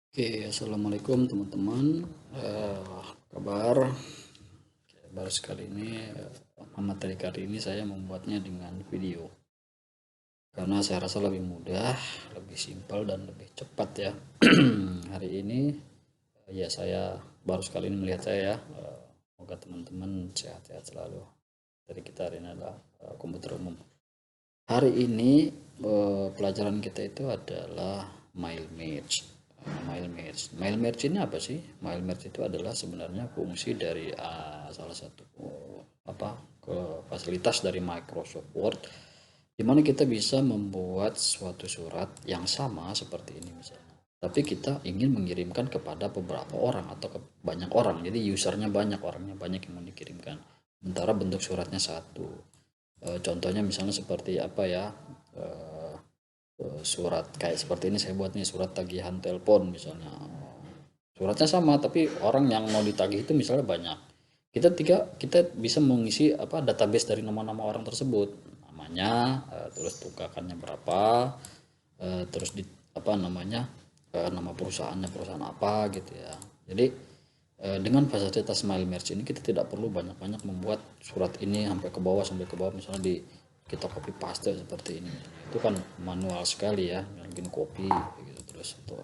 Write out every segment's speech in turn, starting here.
Oke, assalamualaikum teman-teman. Kabar? Oke, baru sekali ini materi kali ini saya membuatnya dengan video karena saya rasa lebih mudah, lebih simpel dan lebih cepat ya. Hari ini ya saya baru sekali ini melihat saya ya. Semoga teman-teman sehat-sehat selalu. Dari kita hari ini adalah komputer umum. Hari ini pelajaran kita itu adalah Mailmerge. Mailmerge ini apa sih? Mailmerge itu adalah sebenarnya fungsi dari salah satu apa ke fasilitas dari Microsoft Word, di mana kita bisa membuat suatu surat yang sama seperti ini misalnya. Tapi kita ingin mengirimkan kepada beberapa orang atau ke banyak orang. Jadi usernya banyak, orangnya banyak yang mau dikirimkan. Sementara bentuk suratnya satu. Contohnya misalnya seperti apa ya? Eh, Surat kayak seperti ini saya buat nih, surat tagihan telepon misalnya. Suratnya sama tapi orang yang mau ditagih itu misalnya banyak. Kita bisa mengisi apa database dari nama-nama orang tersebut. Namanya, terus tunggakannya berapa, terus di apa namanya, nama perusahaannya perusahaan apa gitu ya. Jadi dengan fasilitas Mailmerge ini kita tidak perlu banyak-banyak membuat surat ini sampai ke bawah misalnya kita copy paste seperti ini. Itu kan manual sekali ya, mungkin copy gitu terus atau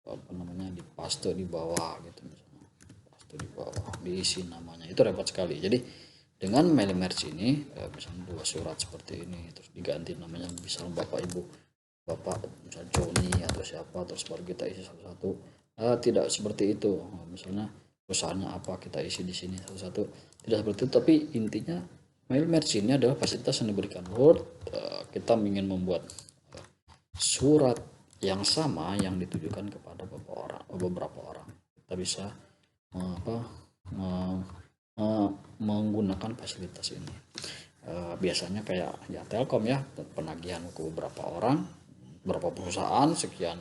apa namanya di paste di bawah gitu misalnya. Paste di bawah, diisi namanya. Itu repot sekali. Jadi dengan Mailmerge ini misalnya dua surat seperti ini terus diganti namanya misalnya Bapak Ibu Bapak misalnya Joni atau siapa terus baru kita isi satu-satu. Tidak seperti itu. Misalnya perusahaannya apa kita isi di sini satu-satu, tidak seperti itu, tapi intinya Mailmerge ini adalah fasilitas yang diberikan Word. Kita ingin membuat surat yang sama yang ditujukan kepada beberapa orang kita bisa apa menggunakan fasilitas ini. Biasanya kayak ya Telkom ya, penagihan ke beberapa orang, beberapa perusahaan sekian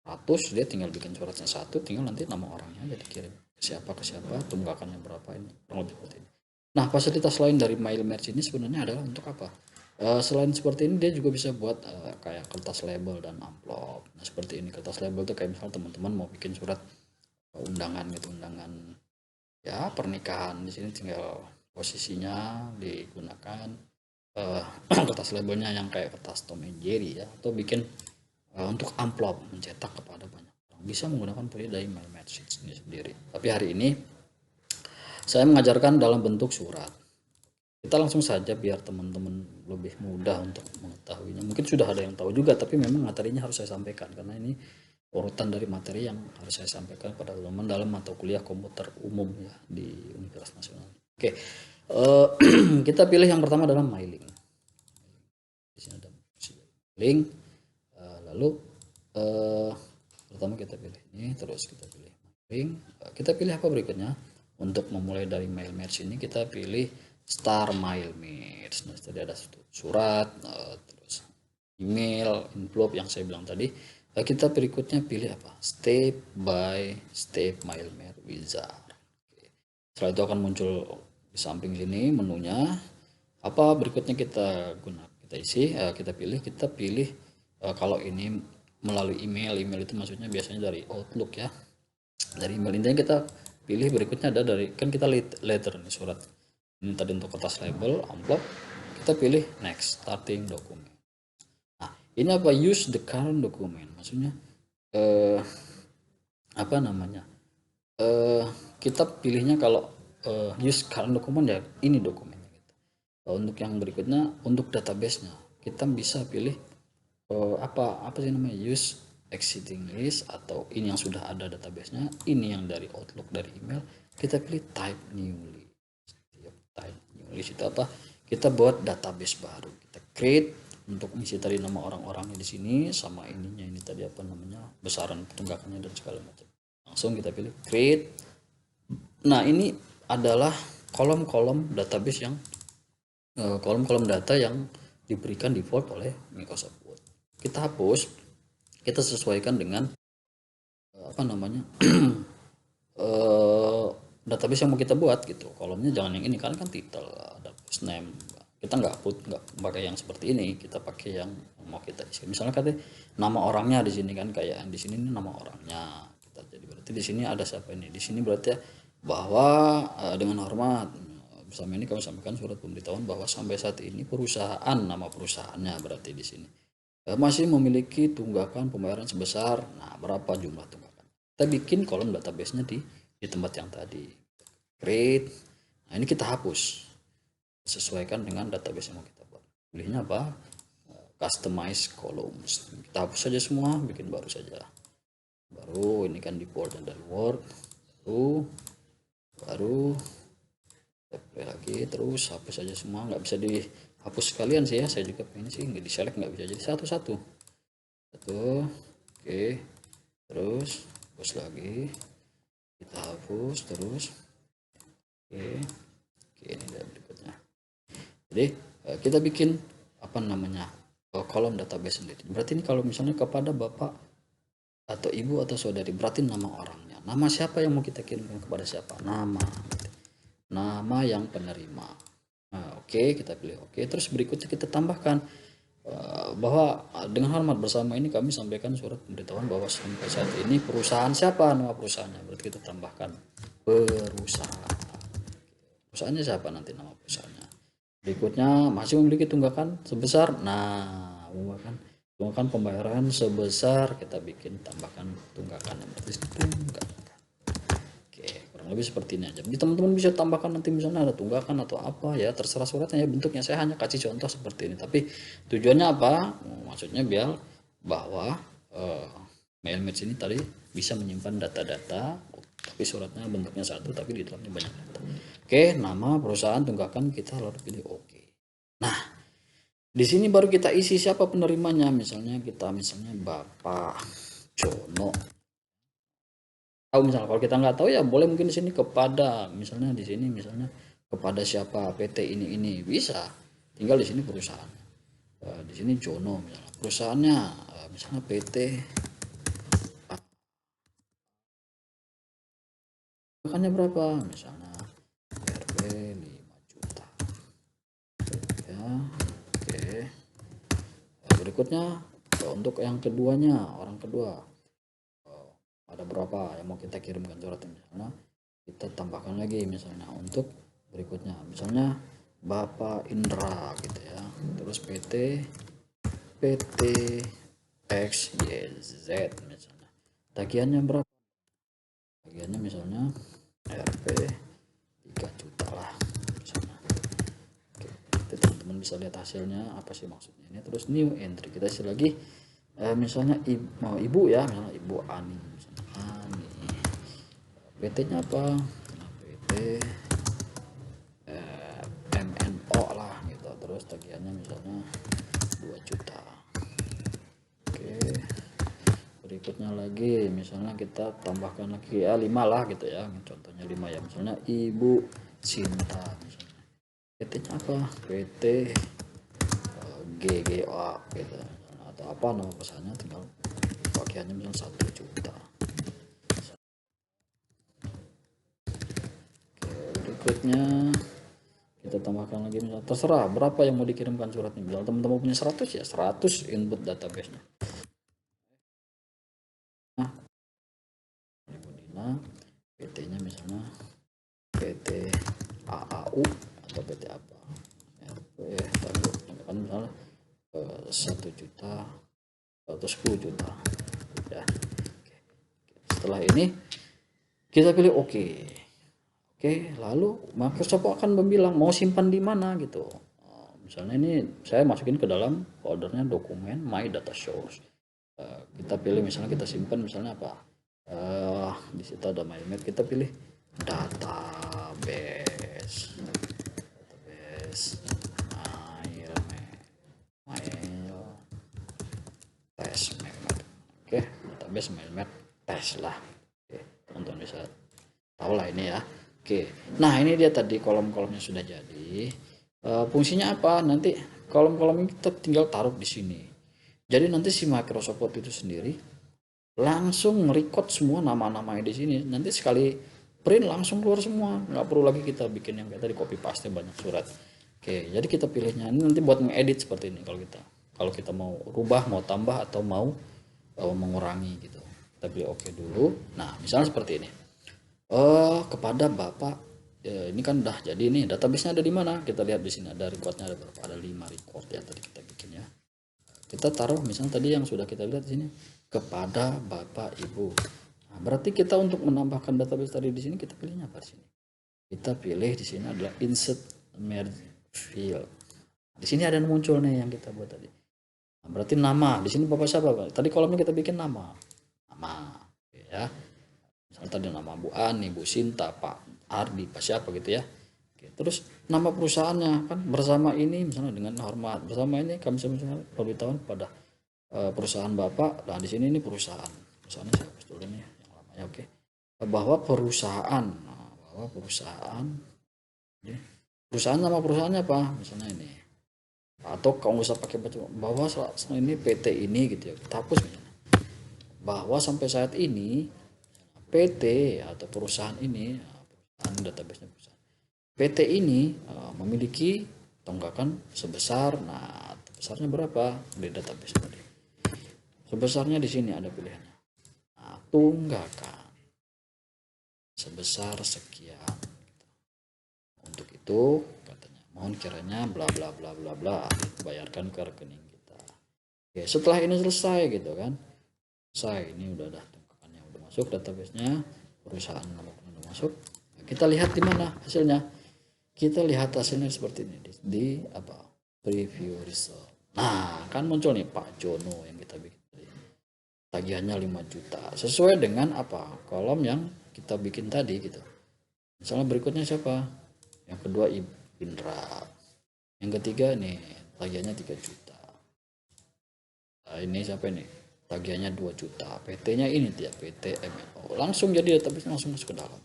ratus, dia tinggal bikin suratnya satu, tinggal nanti nama orangnya aja dikirim ke siapa, tunggakannya berapa, ini kurang lebih seperti ini. Nah, fasilitas lain dari Mailmerge ini sebenarnya adalah untuk apa? Selain seperti ini dia juga bisa buat kayak kertas label dan amplop. Nah, seperti ini kertas label tuh kayak misal teman-teman mau bikin surat undangan gitu, undangan ya pernikahan, di sini tinggal posisinya digunakan kertas labelnya yang kayak kertas Tom and Jerry ya, atau bikin untuk amplop mencetak kepada banyak orang, bisa menggunakan value dari Mailmerge ini sendiri. Tapi hari ini saya mengajarkan dalam bentuk surat. Kita langsung saja biar teman-teman lebih mudah untuk mengetahuinya. Mungkin sudah ada yang tahu juga, tapi memang materinya harus saya sampaikan karena ini urutan dari materi yang harus saya sampaikan pada teman-teman dalam mata kuliah komputer umum ya di Universitas Nasional. Oke, kita pilih yang pertama adalah mailing. Di sini ada mailing. Lalu pertama kita pilih ini, terus kita pilih mailing. Kita pilih apa berikutnya? Untuk memulai dari Mailmerge ini kita pilih Star Mailmerge. Nah, tadi ada surat, terus email, envelope yang saya bilang tadi. Kita berikutnya pilih apa? Step by Step Mailmerge Wizard. Oke. Setelah itu akan muncul di samping sini menunya. Apa berikutnya kita gunakan? Kita isi, kita pilih kalau ini melalui email itu maksudnya biasanya dari Outlook ya. Dari email intinya kita pilih berikutnya ada dari, kan kita letter nih surat. Ini tadi untuk kertas label, amplop. Kita pilih next, starting document. Nah, ini apa? Use the current document. Maksudnya apa namanya? Kita pilihnya kalau use current document ya ini dokumennya gitu. Untuk yang berikutnya untuk database-nya kita bisa pilih apa sih namanya, use existing list, atau ini yang sudah ada database-nya, ini yang dari Outlook dari email, kita pilih type new list. Type new list itu apa? Kita buat database baru, kita create untuk mengisi tadi nama orang-orangnya di sini sama ininya, ini tadi apa namanya, besaran tunggakannya dan segala macam. Langsung kita pilih create. Nah, ini adalah kolom-kolom database yang kolom-kolom data yang diberikan default oleh Microsoft Word. Kita hapus, kita sesuaikan dengan apa namanya database yang mau kita buat gitu. Kolomnya jangan yang ini, karena kan title, ada first name, kita nggak pakai yang seperti ini, kita pakai yang mau kita isi. Misalnya katanya nama orangnya di sini kan, kayak yang di sini ini nama orangnya kita, jadi berarti di sini ada siapa ini, di sini berarti bahwa dengan hormat bersama ini kami sampaikan surat pemberitahuan bahwa sampai saat ini perusahaan, nama perusahaannya berarti di sini masih memiliki tunggakan pembayaran sebesar, nah berapa jumlah tunggakan, kita bikin kolom database-nya di tempat yang tadi create. Nah ini kita hapus sesuaikan dengan database yang mau kita buat. Pilihnya apa? Customize columns. Kita hapus saja semua, bikin baru saja. Baru ini kan defaultnya dari Word. Baru apply lagi, terus hapus saja semua. Nggak bisa dihapus sekalian sih ya. Saya juga pengen sih nggak di select, nggak bisa jadi satu-satu. Oke. Terus hapus lagi. Kita hapus terus. Oke, ini berikutnya. Jadi kita bikin apa namanya kolom database sendiri. Berarti ini kalau misalnya kepada bapak atau ibu atau saudari, berarti nama orangnya. Nama siapa yang mau kita kirimkan kepada siapa? Nama yang penerima. Nah, oke, kita pilih oke. Terus berikutnya kita tambahkan bahwa dengan hormat bersama ini kami sampaikan surat pemberitahuan bahwa sampai saat ini perusahaan siapa, nama perusahaannya. Berarti kita tambahkan perusahaannya siapa, nanti nama perusahaannya. Berikutnya masih memiliki tunggakan sebesar, nah tunggakan pembayaran sebesar, kita bikin tambahkan tunggakan yang berarti tunggakan. Oke, kurang lebih seperti ini aja. Jadi teman-teman bisa tambahkan nanti misalnya ada tunggakan atau apa ya, terserah suratnya ya bentuknya. Saya hanya kasih contoh seperti ini, tapi tujuannya apa? Maksudnya biar bahwa MailMatch ini tadi bisa menyimpan data-data, tapi suratnya bentuknya satu tapi di dalamnya banyak data. Oke, nama perusahaan, tunggakan, kita lalu pilih oke. Nah, di sini baru kita isi siapa penerimanya. Misalnya Bapak Jono. Tahu misalnya, kalau kita nggak tahu ya boleh mungkin di sini kepada, misalnya di sini misalnya kepada siapa, PT ini bisa. Tinggal di sini perusahaan. Di sini Jono misalnya. Perusahaannya misalnya PT. Tunggakannya berapa? Misalnya RP 5 juta. Ya, oke. Berikutnya untuk yang keduanya, orang kedua ada berapa yang mau kita kirimkan suratnya, misalnya kita tambahkan lagi misalnya untuk berikutnya, misalnya Bapak Indra gitu ya, terus PT XYZ misalnya, tagihannya berapa, tagihannya misalnya RP 3 juta lah misalnya. Oke, teman-teman bisa lihat hasilnya apa sih maksudnya ini. Terus new entry, kita isi lagi misalnya ibu ya, misalnya Ibu Ani misalnya. PT-nya apa? PT MNO lah gitu. Terus tagihannya misalnya 2 juta. Oke. Berikutnya lagi misalnya kita tambahkan lagi ya 5 lah gitu ya. Contohnya 5 ya. Misalnya Ibu Sinta misalnya. PT-nya apa? PT GGA gitu. Atau apa nama perusahaannya, tinggal tagihannya misalnya 1 juta. Berikutnya kita tambahkan lagi misalnya, terserah berapa yang mau dikirimkan suratnya. Misalnya teman-teman punya 100 ya 100 input database-nya. Nah, PT-nya misalnya PT AAU atau PT apa, kan misalnya 1 juta atau 10 juta ya. Setelah ini kita pilih oke. Oke, lalu Microsoft akan membilang mau simpan di mana gitu. Misalnya ini saya masukin ke dalam foldernya dokumen My Data Source. Kita pilih misalnya kita simpan misalnya apa? Di situ ada MailMatch, kita pilih database MailMatch. Oke, database MailMatch test lah. Oke, teman-teman bisa tahu lah ini ya. Oke, nah ini dia tadi kolom-kolomnya sudah jadi. Fungsinya apa? Nanti kolom-kolom ini kita tinggal taruh di sini. Jadi nanti si Microsoft Word itu sendiri langsung merecord semua nama-namanya di sini. Nanti sekali print langsung keluar semua. Nggak perlu lagi kita bikin yang kayak tadi copy paste banyak surat. Oke, jadi kita pilihnya ini nanti buat ngedit seperti ini kalau kita mau rubah, mau tambah atau mau mengurangi gitu. Kita pilih oke dulu. Nah, misalnya seperti ini. Kepada Bapak, ini kan udah jadi nih, database-nya ada di mana? Kita lihat di sini ada recordnya ada berapa? Ada 5 record ya tadi kita bikin ya. Kita taruh misalnya tadi yang sudah kita lihat di sini kepada Bapak Ibu. Nah, berarti kita untuk menambahkan database tadi di sini kita pilihnya apa di sini? Kita pilih di sini adalah insert merge field. Di sini ada yang muncul nih yang kita buat tadi. Nah, berarti nama di sini Bapak siapa, Pak? Tadi kolomnya kita bikin nama, ya. Misalnya tadi nama Bu Ani, Bu Sinta, Pak Ardi, Pak siapa gitu ya. Oke, terus nama perusahaannya kan bersama ini misalnya dengan hormat bersama ini kami misalnya pemberitahuan pada perusahaan Bapak. Nah di sini ini perusahaannya saya hapus dulu nih yang lamanya. Oke, bahwa perusahaan, bahwa perusahaan nama perusahaannya apa misalnya ini, atau kalau nggak usah pakai baca bahwa ini PT ini gitu ya, kita hapus misalnya bahwa sampai saat ini PT atau perusahaan ini, perusahaan database perusahaan PT ini memiliki tunggakan sebesar, nah besarnya berapa di database tadi, sebesarnya di sini ada pilihannya. Nah, tunggakan sebesar sekian. Untuk itu katanya mohon kiranya bla bla bla bla bla bayarkan ke rekening kita. Oke, setelah ini selesai gitu kan, selesai ini udah ada tunggakannya udah masuk database-nya, perusahaan nama udah masuk. Nah, kita lihat di mana hasilnya. Kita lihat hasilnya seperti ini di apa preview result. Nah kan muncul nih Pak Jono yang kita bikin tadi, tagihannya 5 juta sesuai dengan apa kolom yang kita bikin tadi gitu. Misalnya berikutnya siapa, yang kedua Indra, yang ketiga nih tagihannya 3 juta. Nah, ini siapa ini tagihannya 2 juta, PT-nya ini dia PT MNO. Langsung jadi database langsung masuk ke dalam.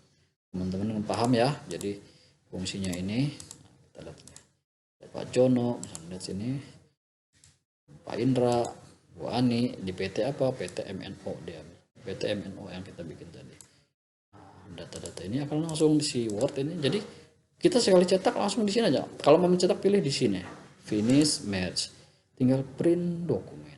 Teman-teman paham ya, jadi fungsinya ini. Kita lihat ini. Pak Jono misalnya lihat sini, Pak Indra, Bu Ani di PT apa, PT MNO dia, PT MNO yang kita bikin tadi. Nah, data-data ini akan langsung di Word ini, jadi kita sekali cetak langsung di sini aja. Kalau mau mencetak pilih di sini finish merge, tinggal print dokumen.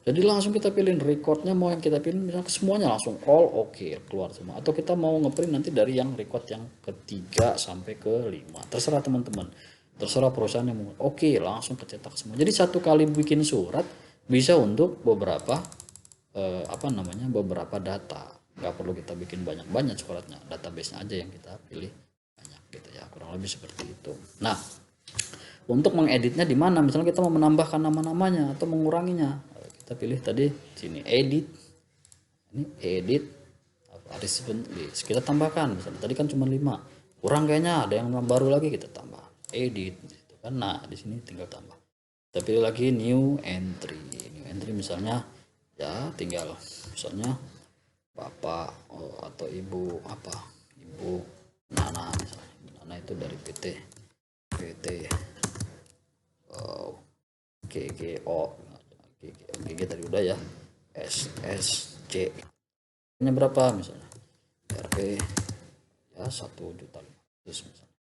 Jadi langsung kita pilih recordnya mau yang kita pilih misalnya semuanya langsung all oke, keluar semua, atau kita mau ngeprint nanti dari yang record yang ketiga sampai ke 5, terserah teman-teman, terserah perusahaan yang mau oke langsung kecetak semua. Jadi satu kali bikin surat bisa untuk beberapa beberapa data, nggak perlu kita bikin banyak-banyak suratnya, database-nya aja yang kita pilih banyak gitu ya, kurang lebih seperti itu. Nah untuk mengeditnya di mana, misalnya kita mau menambahkan nama-namanya atau menguranginya, kita pilih tadi sini edit, ini edit participant list, kita tambahkan misalnya tadi kan cuma 5, kurang kayaknya ada yang baru lagi, kita tambah edit gitu kan. Nah di sini tinggal tambah, kita pilih lagi new entry misalnya ya, tinggal misalnya Bapak atau Ibu apa, Ibu Nana misalnya, Nana itu dari PT GGO, GG tadi udah ya, SSC nya berapa misalnya, RP ya 1.500.000 misalnya.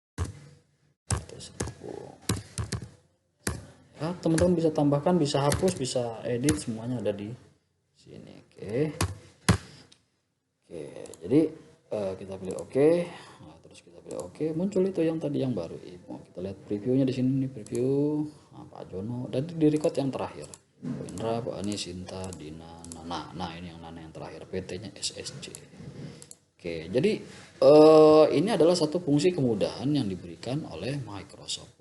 Terus ya teman-teman bisa tambahkan, bisa hapus, bisa edit, semuanya ada di sini. Oke, jadi kita pilih oke. Nah, terus kita pilih oke, muncul itu yang tadi yang baru. Kita lihat previewnya di sini nih, preview Pak Jono dan di record yang terakhir Indra, Pak Ani, Sinta, Dina, Nana. Nah ini yang Nana yang terakhir, PT-nya SSC. Oke, jadi ini adalah satu fungsi kemudahan yang diberikan oleh Microsoft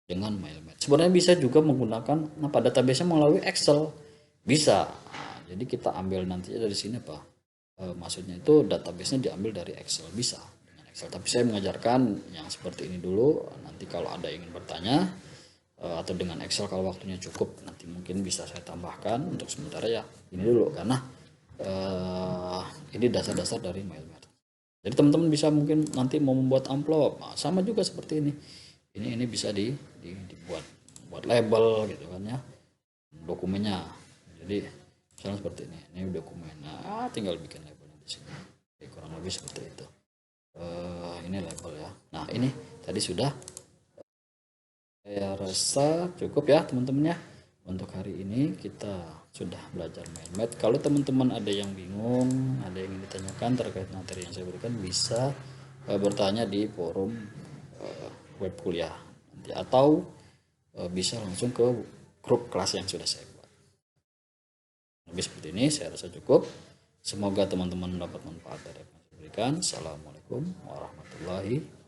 dengan MailMatch. Sebenarnya bisa juga menggunakan database-nya melalui Excel, bisa. Nah, jadi kita ambil nanti dari sini apa? Maksudnya itu database-nya diambil dari Excel, bisa dengan Excel. Tapi saya mengajarkan yang seperti ini dulu. Nanti kalau ada yang ingin bertanya atau dengan Excel kalau waktunya cukup nanti mungkin bisa saya tambahkan. Untuk sementara ya ini dulu karena ini dasar-dasar dari MailMatch. Jadi teman-teman bisa mungkin nanti mau membuat amplop, nah, sama juga seperti ini. Ini bisa dibuat buat label gitu kan ya, dokumennya. Jadi misalnya seperti ini dokumen. Nah tinggal bikin labelnya di sini. Jadi, kurang lebih seperti itu. Ini label ya. Nah ini tadi sudah Saya rasa cukup ya teman-teman ya. Untuk hari ini kita sudah belajar main math. Kalau teman-teman ada yang bingung, ada yang ingin ditanyakan terkait materi yang saya berikan, bisa bertanya di forum web kuliah nanti, atau bisa langsung ke grup kelas yang sudah saya buat. Lebih seperti ini saya rasa cukup. Semoga teman-teman mendapat manfaat dari apa yang saya berikan. Assalamualaikum warahmatullahi wabarakatuh.